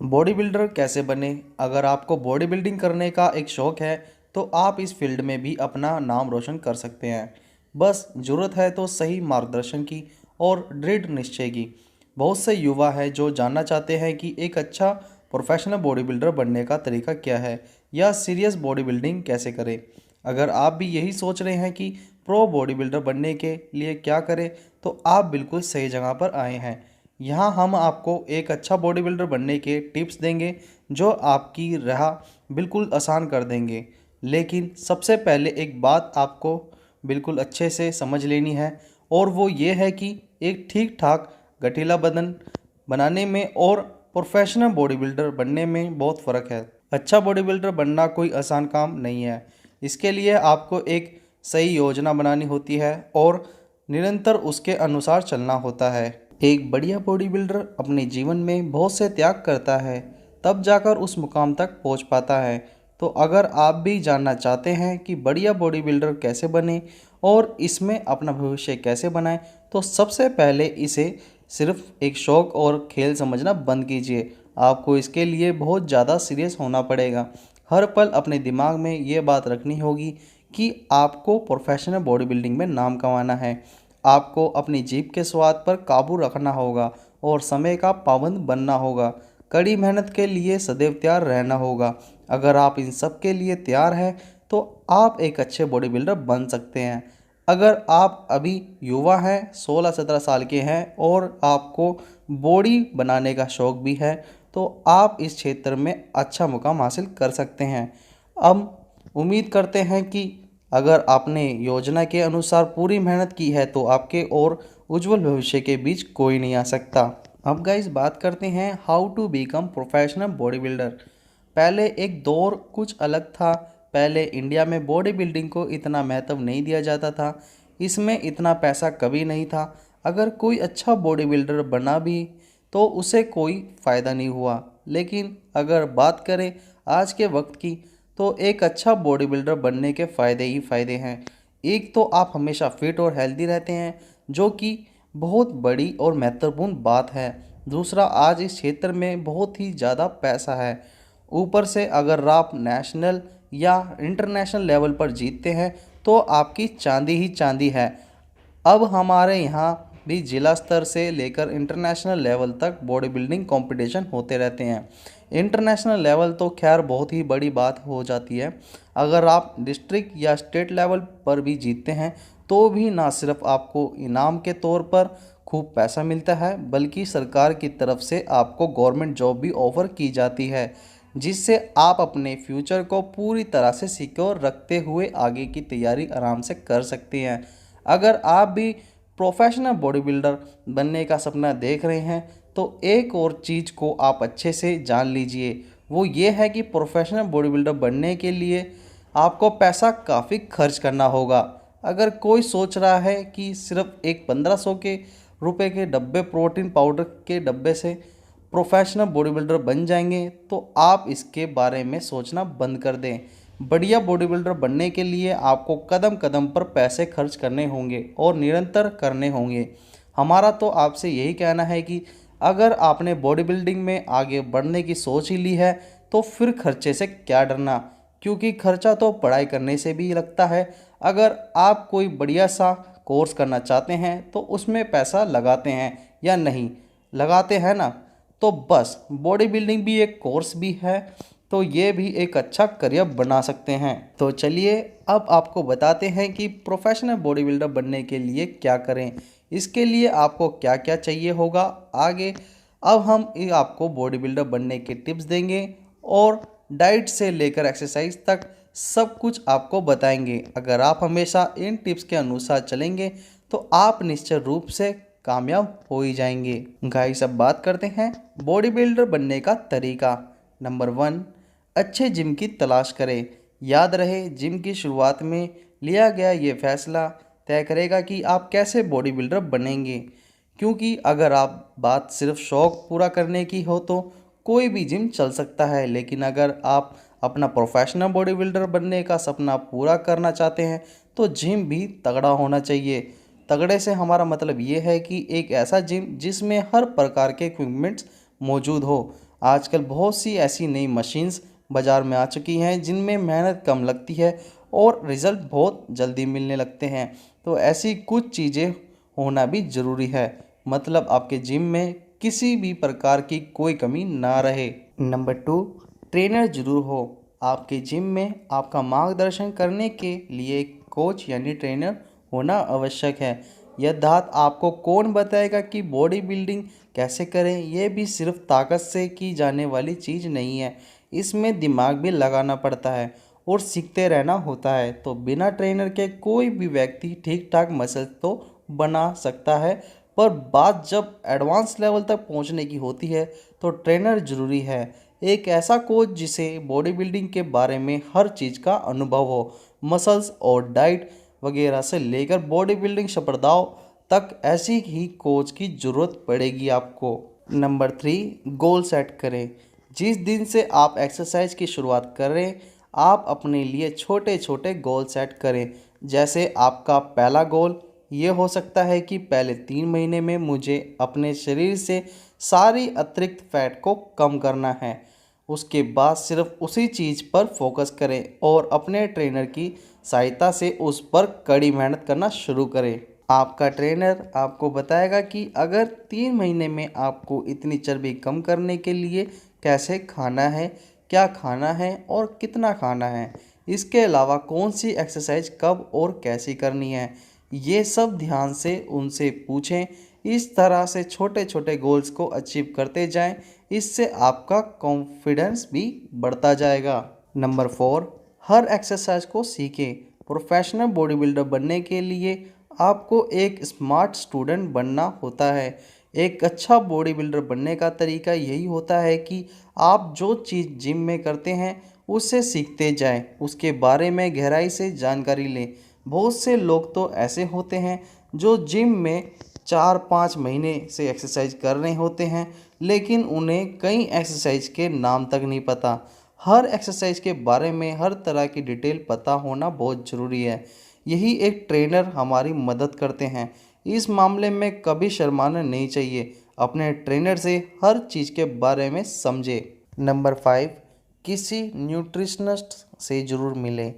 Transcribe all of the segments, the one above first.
Body builder कैसे बने। अगर आपको बॉडी बिल्डिंग करने का एक शौक़ है तो आप इस फील्ड में भी अपना नाम रोशन कर सकते हैं। बस ज़रूरत है तो सही मार्गदर्शन की और दृढ़ निश्चय की। बहुत से युवा हैं जो जानना चाहते हैं कि एक अच्छा प्रोफेशनल बॉडी बिल्डर बनने का तरीका क्या है या सीरियस बॉडी बिल्डिंग कैसे करें। अगर आप भी यही सोच रहे हैं कि प्रो बॉडी बिल्डर बनने के लिए क्या करें, तो आप बिल्कुल सही जगह पर आए हैं। यहाँ हम आपको एक अच्छा बॉडी बिल्डर बनने के टिप्स देंगे जो आपकी राह बिल्कुल आसान कर देंगे। लेकिन सबसे पहले एक बात आपको बिल्कुल अच्छे से समझ लेनी है, और वो ये है कि एक ठीक ठाक गठीला बदन बनाने में और प्रोफेशनल बॉडी बिल्डर बनने में बहुत फ़र्क है। अच्छा बॉडी बिल्डर बनना कोई आसान काम नहीं है। इसके लिए आपको एक सही योजना बनानी होती है और निरंतर उसके अनुसार चलना होता है। एक बढ़िया बॉडी बिल्डर अपने जीवन में बहुत से त्याग करता है, तब जाकर उस मुकाम तक पहुंच पाता है। तो अगर आप भी जानना चाहते हैं कि बढ़िया बॉडी बिल्डर कैसे बने और इसमें अपना भविष्य कैसे बनाएं, तो सबसे पहले इसे सिर्फ एक शौक़ और खेल समझना बंद कीजिए। आपको इसके लिए बहुत ज़्यादा सीरियस होना पड़ेगा। हर पल अपने दिमाग में ये बात रखनी होगी कि आपको प्रोफेशनल बॉडी बिल्डिंग में नाम कमाना है। आपको अपनी जीभ के स्वाद पर काबू रखना होगा और समय का पाबंद बनना होगा। कड़ी मेहनत के लिए सदैव तैयार रहना होगा। अगर आप इन सब के लिए तैयार हैं तो आप एक अच्छे बॉडी बिल्डर बन सकते हैं। अगर आप अभी युवा हैं, 16-17 साल के हैं और आपको बॉडी बनाने का शौक़ भी है, तो आप इस क्षेत्र में अच्छा मुकाम हासिल कर सकते हैं। हम उम्मीद करते हैं कि अगर आपने योजना के अनुसार पूरी मेहनत की है तो आपके और उज्जवल भविष्य के बीच कोई नहीं आ सकता। अब गाइस बात करते हैं how to become professional body builder. पहले एक दौर कुछ अलग था। पहले इंडिया में बॉडी बिल्डिंग को इतना महत्व नहीं दिया जाता था। इसमें इतना पैसा कभी नहीं था। अगर कोई अच्छा बॉडी बिल्डर बना भी तो उसे कोई फ़ायदा नहीं हुआ। लेकिन अगर बात करें आज के वक्त की, तो एक अच्छा बॉडी बिल्डर बनने के फ़ायदे ही फ़ायदे हैं। एक तो आप हमेशा फिट और हेल्दी रहते हैं, जो कि बहुत बड़ी और महत्वपूर्ण बात है। दूसरा, आज इस क्षेत्र में बहुत ही ज़्यादा पैसा है। ऊपर से अगर आप नेशनल या इंटरनेशनल लेवल पर जीतते हैं तो आपकी चांदी ही चांदी है। अब हमारे यहाँ भी जिला स्तर से लेकर इंटरनेशनल लेवल तक बॉडी बिल्डिंग कंपटीशन होते रहते हैं। इंटरनेशनल लेवल तो खैर बहुत ही बड़ी बात हो जाती है। अगर आप डिस्ट्रिक्ट या स्टेट लेवल पर भी जीतते हैं तो भी ना सिर्फ आपको इनाम के तौर पर खूब पैसा मिलता है, बल्कि सरकार की तरफ से आपको गवर्नमेंट जॉब भी ऑफ़र की जाती है, जिससे आप अपने फ्यूचर को पूरी तरह से सिक्योर रखते हुए आगे की तैयारी आराम से कर सकते हैं। अगर आप भी प्रोफेशनल बॉडी बिल्डर बनने का सपना देख रहे हैं तो एक और चीज़ को आप अच्छे से जान लीजिए। वो ये है कि प्रोफेशनल बॉडी बिल्डर बनने के लिए आपको पैसा काफ़ी खर्च करना होगा। अगर कोई सोच रहा है कि सिर्फ एक 1500 के रुपए के डब्बे प्रोटीन पाउडर के डब्बे से प्रोफेशनल बॉडी बिल्डर बन जाएंगे, तो आप इसके बारे में सोचना बंद कर दें। बढ़िया बॉडी बिल्डर बनने के लिए आपको कदम कदम पर पैसे खर्च करने होंगे और निरंतर करने होंगे। हमारा तो आपसे यही कहना है कि अगर आपने बॉडी बिल्डिंग में आगे बढ़ने की सोच ही ली है तो फिर खर्चे से क्या डरना, क्योंकि खर्चा तो पढ़ाई करने से भी लगता है। अगर आप कोई बढ़िया सा कोर्स करना चाहते हैं तो उसमें पैसा लगाते हैं या नहीं, लगाते हैं ना, तो बस बॉडी बिल्डिंग भी एक कोर्स भी है, तो ये भी एक अच्छा करियर बना सकते हैं। तो चलिए अब आपको बताते हैं कि प्रोफेशनल बॉडी बिल्डर बनने के लिए क्या करें, इसके लिए आपको क्या क्या चाहिए होगा आगे। अब हम आपको बॉडी बिल्डर बनने के टिप्स देंगे और डाइट से लेकर एक्सरसाइज तक सब कुछ आपको बताएंगे। अगर आप हमेशा इन टिप्स के अनुसार चलेंगे तो आप निश्चित रूप से कामयाब हो ही जाएंगे। गाइस अब बात करते हैं बॉडी बिल्डर बनने का तरीका। नंबर 1, अच्छे जिम की तलाश करें। याद रहे, जिम की शुरुआत में लिया गया ये फैसला तय करेगा कि आप कैसे बॉडी बिल्डर बनेंगे। क्योंकि अगर आप बात सिर्फ शौक़ पूरा करने की हो तो कोई भी जिम चल सकता है, लेकिन अगर आप अपना प्रोफेशनल बॉडी बिल्डर बनने का सपना पूरा करना चाहते हैं तो जिम भी तगड़ा होना चाहिए। तगड़े से हमारा मतलब ये है कि एक ऐसा जिम जिसमें हर प्रकार के इक्विपमेंट्स मौजूद हो। आजकल बहुत सी ऐसी नई मशीन्स बाज़ार में आ चुकी हैं जिनमें मेहनत कम लगती है और रिज़ल्ट बहुत जल्दी मिलने लगते हैं। तो ऐसी कुछ चीज़ें होना भी ज़रूरी है, मतलब आपके जिम में किसी भी प्रकार की कोई कमी ना रहे। नंबर 2, ट्रेनर ज़रूर हो। आपके जिम में आपका मार्गदर्शन करने के लिए एक कोच यानी ट्रेनर होना आवश्यक है। यह बात आपको कौन बताएगा कि बॉडी बिल्डिंग कैसे करें, यह भी सिर्फ ताकत से की जाने वाली चीज़ नहीं है। इसमें दिमाग भी लगाना पड़ता है और सीखते रहना होता है। तो बिना ट्रेनर के कोई भी व्यक्ति ठीक ठाक मसल तो बना सकता है, पर बात जब एडवांस लेवल तक पहुंचने की होती है तो ट्रेनर ज़रूरी है। एक ऐसा कोच जिसे बॉडी बिल्डिंग के बारे में हर चीज़ का अनुभव हो, मसल्स और डाइट वगैरह से लेकर बॉडी बिल्डिंग स्पर्धाओं तक, ऐसी ही कोच की ज़रूरत पड़ेगी आपको। नंबर 3, गोल सेट करें। जिस दिन से आप एक्सरसाइज की शुरुआत करें, आप अपने लिए छोटे छोटे गोल सेट करें। जैसे आपका पहला गोल ये हो सकता है कि पहले 3 महीने में मुझे अपने शरीर से सारी अतिरिक्त फैट को कम करना है। उसके बाद सिर्फ उसी चीज़ पर फोकस करें और अपने ट्रेनर की सहायता से उस पर कड़ी मेहनत करना शुरू करें। आपका ट्रेनर आपको बताएगा कि अगर 3 महीने में आपको इतनी चर्बी कम करने के लिए कैसे खाना है, क्या खाना है और कितना खाना है। इसके अलावा कौन सी एक्सरसाइज कब और कैसी करनी है, ये सब ध्यान से उनसे पूछें। इस तरह से छोटे छोटे गोल्स को अचीव करते जाएं, इससे आपका कॉन्फिडेंस भी बढ़ता जाएगा। नंबर 4, हर एक्सरसाइज को सीखें। प्रोफेशनल बॉडी बिल्डर बनने के लिए आपको एक स्मार्ट स्टूडेंट बनना होता है। एक अच्छा बॉडी बिल्डर बनने का तरीका यही होता है कि आप जो चीज़ जिम में करते हैं उससे सीखते जाएं, उसके बारे में गहराई से जानकारी लें। बहुत से लोग तो ऐसे होते हैं जो जिम में 4-5 महीने से एक्सरसाइज कर रहे होते हैं, लेकिन उन्हें कई एक्सरसाइज के नाम तक नहीं पता। हर एक्सरसाइज के बारे में हर तरह की डिटेल पता होना बहुत ज़रूरी है। यही एक ट्रेनर हमारी मदद करते हैं। इस मामले में कभी शर्माना नहीं चाहिए, अपने ट्रेनर से हर चीज़ के बारे में समझे। नंबर 5, किसी न्यूट्रिशनिस्ट से ज़रूर मिलें।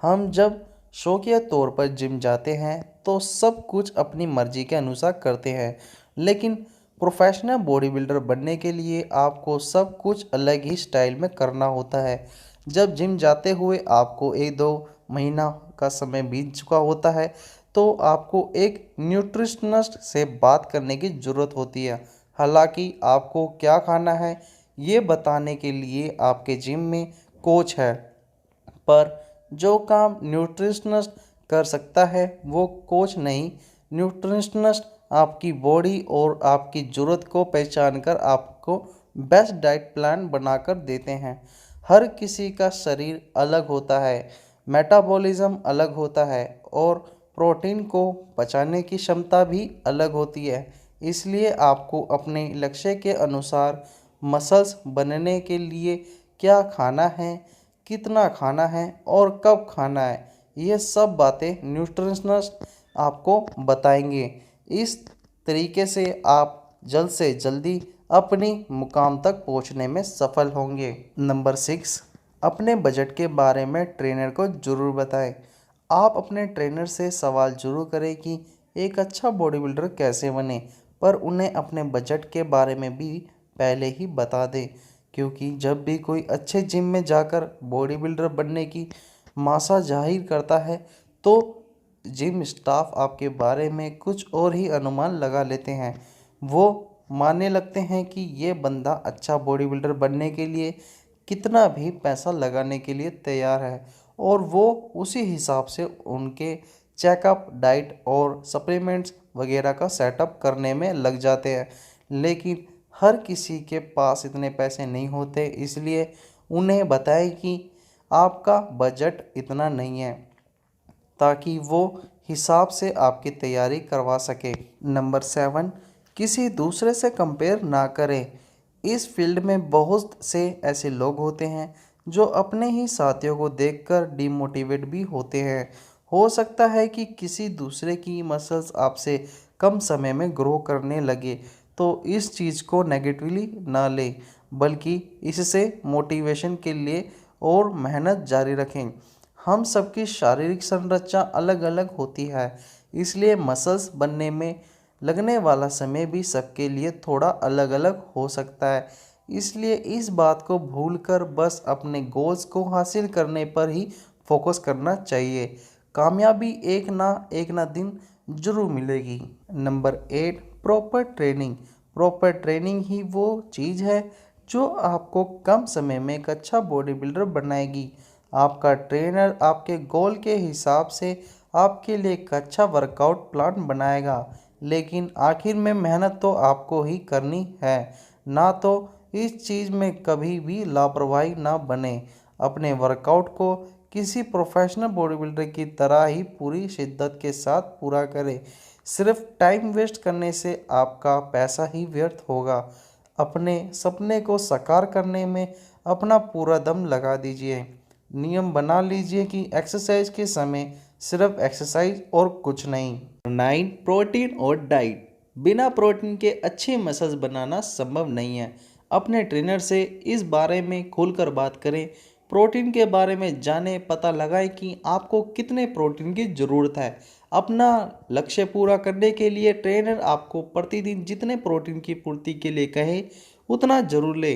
हम जब शौकिया तौर पर जिम जाते हैं तो सब कुछ अपनी मर्जी के अनुसार करते हैं, लेकिन प्रोफेशनल बॉडी बिल्डर बनने के लिए आपको सब कुछ अलग ही स्टाइल में करना होता है। जब जिम जाते हुए आपको 1-2 महीना का समय बीत चुका होता है तो आपको एक न्यूट्रिशनिस्ट से बात करने की ज़रूरत होती है। हालांकि आपको क्या खाना है ये बताने के लिए आपके जिम में कोच है, पर जो काम न्यूट्रिशनिस्ट कर सकता है वो कोच नहीं। न्यूट्रिशनिस्ट आपकी बॉडी और आपकी ज़रूरत को पहचान कर आपको बेस्ट डाइट प्लान बनाकर देते हैं। हर किसी का शरीर अलग होता है, मेटाबॉलिज्म अलग होता है और प्रोटीन को पचाने की क्षमता भी अलग होती है। इसलिए आपको अपने लक्ष्य के अनुसार मसल्स बनने के लिए क्या खाना है, कितना खाना है और कब खाना है, ये सब बातें न्यूट्रिशनिस्ट आपको बताएंगे। इस तरीके से आप जल्द से जल्दी अपनी मुकाम तक पहुंचने में सफल होंगे। नंबर 6, अपने बजट के बारे में ट्रेनर को ज़रूर बताएं। आप अपने ट्रेनर से सवाल ज़रूर करें कि एक अच्छा बॉडी बिल्डर कैसे बने, पर उन्हें अपने बजट के बारे में भी पहले ही बता दें, क्योंकि जब भी कोई अच्छे जिम में जाकर बॉडी बिल्डर बनने की मासा जाहिर करता है तो जिम स्टाफ आपके बारे में कुछ और ही अनुमान लगा लेते हैं। वो मानने लगते हैं कि ये बंदा अच्छा बॉडी बिल्डर बनने के लिए कितना भी पैसा लगाने के लिए तैयार है, और वो उसी हिसाब से उनके चेकअप, डाइट और सप्लीमेंट्स वगैरह का सेटअप करने में लग जाते हैं। लेकिन हर किसी के पास इतने पैसे नहीं होते, इसलिए उन्हें बताएं कि आपका बजट इतना नहीं है, ताकि वो हिसाब से आपकी तैयारी करवा सके। नंबर 7, किसी दूसरे से कंपेयर ना करें। इस फील्ड में बहुत से ऐसे लोग होते हैं जो अपने ही साथियों को देखकर डिमोटिवेट भी होते हैं। हो सकता है कि किसी दूसरे की मसल्स आपसे कम समय में ग्रो करने लगे, तो इस चीज़ को नेगेटिवली ना लें, बल्कि इससे मोटिवेशन के लिए और मेहनत जारी रखें। हम सबकी शारीरिक संरचना अलग अलग होती है, इसलिए मसल्स बनने में लगने वाला समय भी सबके लिए थोड़ा अलग अलग हो सकता है। इसलिए इस बात को भूलकर बस अपने गोल्स को हासिल करने पर ही फोकस करना चाहिए। कामयाबी एक ना दिन जरूर मिलेगी। Number 8, proper training. Proper training ही वो चीज़ है जो आपको कम समय में एक अच्छा बॉडी बिल्डर बनाएगी। आपका ट्रेनर आपके गोल के हिसाब से आपके लिए एक अच्छा वर्कआउट प्लान बनाएगा, लेकिन आखिर में मेहनत तो आपको ही करनी है ना। तो इस चीज़ में कभी भी लापरवाही ना बने। अपने वर्कआउट को किसी प्रोफेशनल बॉडी बिल्डर की तरह ही पूरी शिद्दत के साथ पूरा करें। सिर्फ टाइम वेस्ट करने से आपका पैसा ही व्यर्थ होगा। अपने सपने को साकार करने में अपना पूरा दम लगा दीजिए। नियम बना लीजिए कि एक्सरसाइज के समय सिर्फ एक्सरसाइज और कुछ नहीं। 9, प्रोटीन और डाइट। बिना प्रोटीन के अच्छे मसल्स बनाना संभव नहीं है। अपने ट्रेनर से इस बारे में खुलकर बात करें। प्रोटीन के बारे में जानें, पता लगाएं कि आपको कितने प्रोटीन की ज़रूरत है। अपना लक्ष्य पूरा करने के लिए ट्रेनर आपको प्रतिदिन जितने प्रोटीन की पूर्ति के लिए कहे उतना जरूर ले।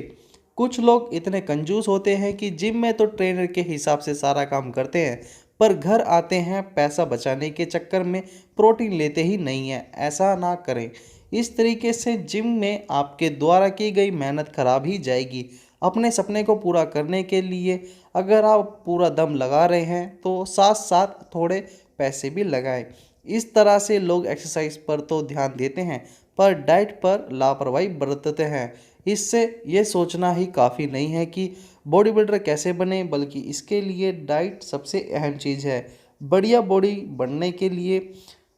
कुछ लोग इतने कंजूस होते हैं कि जिम में तो ट्रेनर के हिसाब से सारा काम करते हैं, पर घर आते हैं पैसा बचाने के चक्कर में प्रोटीन लेते ही नहीं हैं। ऐसा ना करें। इस तरीके से जिम में आपके द्वारा की गई मेहनत खराब ही जाएगी। अपने सपने को पूरा करने के लिए अगर आप पूरा दम लगा रहे हैं तो साथ साथ थोड़े पैसे भी लगाएं। इस तरह से लोग एक्सरसाइज पर तो ध्यान देते हैं पर डाइट पर लापरवाही बरतते हैं। इससे ये सोचना ही काफ़ी नहीं है कि बॉडी बिल्डर कैसे बने, बल्कि इसके लिए डाइट सबसे अहम चीज़ है। बढ़िया बॉडी बनने के लिए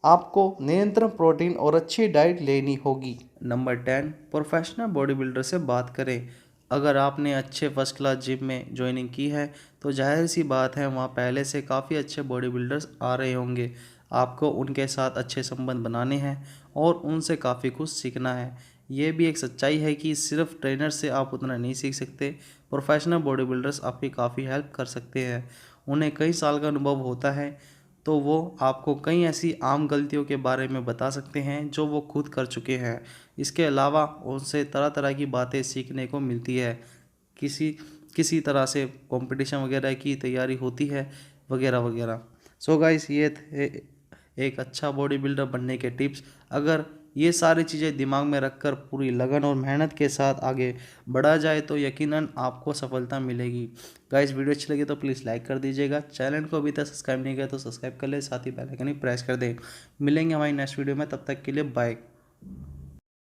आपको निरंतर प्रोटीन और अच्छी डाइट लेनी होगी। नंबर 10, प्रोफेशनल बॉडी बिल्डर से बात करें। अगर आपने अच्छे फर्स्ट क्लास जिम में ज्वाइनिंग की है तो जाहिर सी बात है वहाँ पहले से काफ़ी अच्छे बॉडी बिल्डर्स आ रहे होंगे। आपको उनके साथ अच्छे संबंध बनाने हैं और उनसे काफ़ी कुछ सीखना है। ये भी एक सच्चाई है कि सिर्फ ट्रेनर से आप उतना नहीं सीख सकते। प्रोफेशनल बॉडी बिल्डर्स आपकी काफ़ी हेल्प कर सकते हैं। उन्हें कई साल का अनुभव होता है, तो वो आपको कई ऐसी आम गलतियों के बारे में बता सकते हैं जो वो खुद कर चुके हैं। इसके अलावा उनसे तरह तरह की बातें सीखने को मिलती है। किसी किसी तरह से कंपटीशन वगैरह की तैयारी होती है वगैरह वगैरह। सो गाइस, ये थे एक अच्छा बॉडी बिल्डर बनने के टिप्स। अगर ये सारी चीज़ें दिमाग में रखकर पूरी लगन और मेहनत के साथ आगे बढ़ा जाए तो यकीनन आपको सफलता मिलेगी। गाइस, वीडियो अच्छी लगी तो प्लीज़ लाइक कर दीजिएगा। चैनल को अभी तक सब्सक्राइब नहीं किया तो सब्सक्राइब कर ले, साथ ही बेल आइकन भी प्रेस कर दें। मिलेंगे हमारी नेक्स्ट वीडियो में, तब तक के लिए बाय।